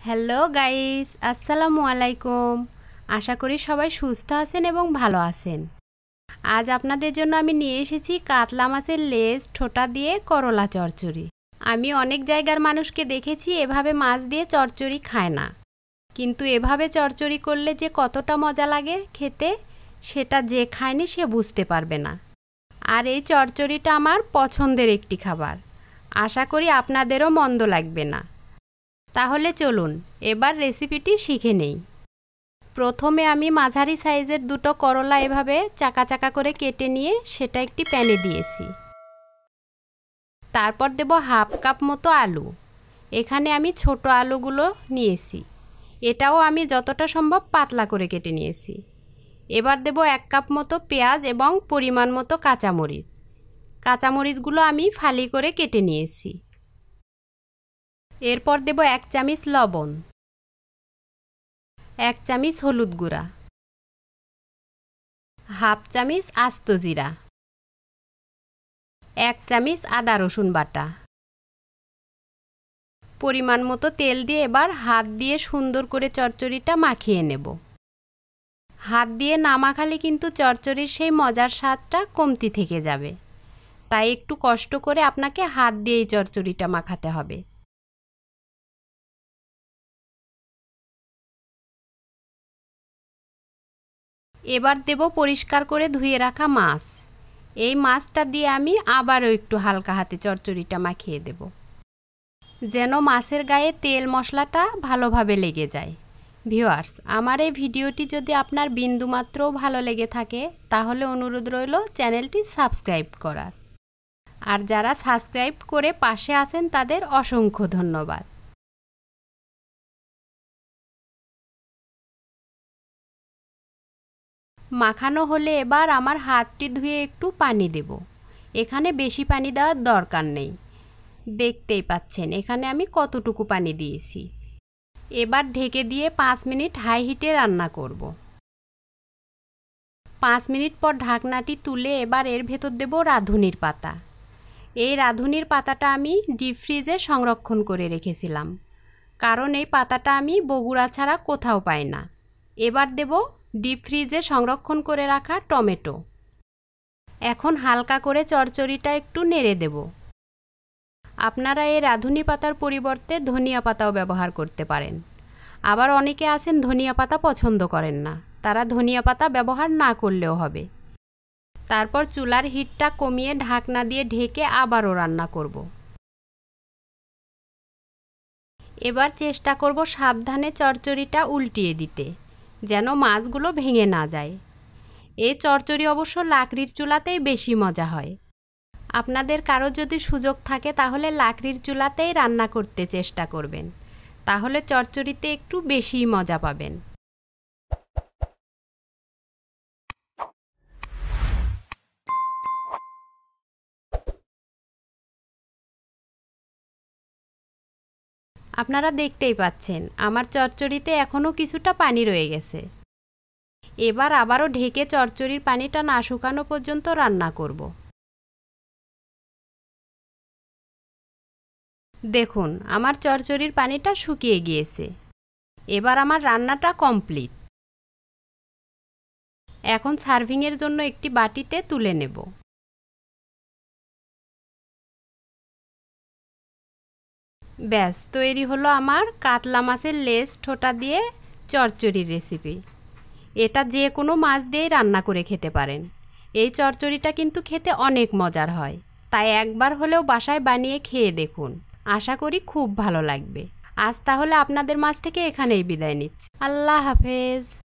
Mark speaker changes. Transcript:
Speaker 1: Hello guys, আসসালামু আলাইকুম। আশা করি সবাই সুস্থ আছেন এবং ভালো আছেন। আজ আপনাদের জন্য আমি নিয়ে এসেছি কাতলা মাছের লেজ ঠোঁটা দিয়ে করলা চচ্চড়ি। আমি অনেক জায়গার মানুষকে দেখেছি এভাবে মাছ দিয়ে চচ্চড়ি খায় না, কিন্তু এভাবে চচ্চড়ি করলে যে কতটা মজা লাগে খেতে, সেটা যে খায়নি সে বুঝতে পারবে না। আর এই চচ্চড়িটা আমার পছন্দের একটি খাবার। আশা করি আপনাদেরও মন্দ লাগবে না। তাহলে চলুন এবার রেসিপিটি শিখে নেই। প্রথমে আমি মাঝারি সাইজের দুটো করলা এভাবে চাকা চাকা করে কেটে নিয়ে সেটা একটি প্যানে দিয়েছি। তারপর দেব হাফ কাপ মতো আলু। এখানে আমি ছোট আলুগুলো নিয়েছি, এটাও আমি যতটা সম্ভব পাতলা করে কেটে নিয়েছি। এবার দেব 1 কাপ মতো পেঁয়াজ এবং পরিমাণ মতো কাঁচামরিচ। কাঁচামরিচগুলো আমি ফালি করে কেটে নিয়েছি। এরপর দেব 1 চামচ লবণ, 1 চামচ হলুদ গুঁড়া, হাফ চামচ আস্ত জিরা, 1 চামচ আদা রসুন বাটা। পরিমাণ মতো তেল দিয়ে এবার হাত দিয়ে সুন্দর করে চচ্চড়িটা মাখিয়ে নেব। হাত দিয়ে না মাখালে কিন্তু চচ্চড়ির সেই মজার স্বাদটা কমতি থেকে যাবে, তাই একটু কষ্ট করে আপনাকে হাত দিয়েই চচ্চড়িটা মাখাতে হবে। এবার দেব পরিষ্কার করে ধুয়ে রাখা মাছ। এই মাছটা দিয়ে আমি আবারও একটু হালকা হাতে চচ্চড়িটা মাখিয়ে দেব, যেন মাছের গায়ে তেল মশলাটা ভালোভাবে লেগে যায়। ভিউয়ার্স, আমার এই ভিডিওটি যদি আপনার বিন্দুমাত্রও ভালো লেগে থাকে তাহলে অনুরোধ রইল চ্যানেলটি সাবস্ক্রাইব করার। আর যারা সাবস্ক্রাইব করে পাশে আছেন তাদের অসংখ্য ধন্যবাদ। মাখানো হলে এবার আমার হাতটি ধুয়ে একটু পানি দেব। এখানে বেশি পানি দেওয়ার দরকার নেই, দেখতেই পাচ্ছেন এখানে আমি কতটুকু পানি দিয়েছি। এবার ঢেকে দিয়ে 5 মিনিট হাই হিটে রান্না করব। 5 মিনিট পর ঢাকনাটি তুলে এবার এর ভেতর দেব রাঁধুনির পাতা। এই রাঁধুনির পাতাটা আমি ডিপ ফ্রিজে সংরক্ষণ করে রেখেছিলাম, কারণ এই পাতাটা আমি বগুড়া ছাড়া কোথাও পাই না। এবার দেব ডিপ ফ্রিজে সংরক্ষণ করে রাখা টমেটো। এখন হালকা করে চচ্চড়িটা একটু নেড়ে দেব। আপনারা এই রাঁধুনি পাতার পরিবর্তে ধনিয়া পাতাও ব্যবহার করতে পারেন। আবার অনেকে আছেন ধনিয়া পাতা পছন্দ করেন না, তারা ধনিয়া পাতা ব্যবহার না করলেও হবে। তারপর চুলার হিটটা কমিয়ে ঢাকনা দিয়ে ঢেকে আবারও রান্না করব। এবার চেষ্টা করব সাবধানে চচ্চড়িটা উল্টিয়ে দিতে, যেন মাছগুলো ভেঙে না যায়। এই চচ্চড়ি অবশ্য লাকড়ির চুলাতেই বেশি মজা হয়। আপনাদের কারো যদি সুযোগ থাকে তাহলে লাকড়ির চুলাতেই রান্না করতে চেষ্টা করবেন, তাহলে চচ্চড়িতে একটু বেশিই মজা পাবেন। আপনারা দেখতেই পাচ্ছেন আমার চচ্চড়িতে এখনও কিছুটা পানি রয়ে গেছে। এবার আবারও ঢেকে চচ্চড়ির পানিটা না শুকানো পর্যন্ত রান্না করব। দেখুন আমার চচ্চড়ির পানিটা শুকিয়ে গিয়েছে। এবার আমার রান্নাটা কমপ্লিট। এখন সার্ভিংয়ের জন্য একটি বাটিতে তুলে নেব। ব্যাস তৈরি হলো আমার কাতলা মাছের লেজ ঠোঁটা দিয়ে চচ্চড়ির রেসিপি। এটা যে কোনো মাছ দিয়েই রান্না করে খেতে পারেন। এই চচ্চড়িটা কিন্তু খেতে অনেক মজার হয়, তাই একবার হলেও বাসায় বানিয়ে খেয়ে দেখুন। আশা করি খুব ভালো লাগবে। আজ তাহলে আপনাদের মাঝ থেকে এখানেই বিদায় নিচ্ছি। আল্লাহ হাফেজ।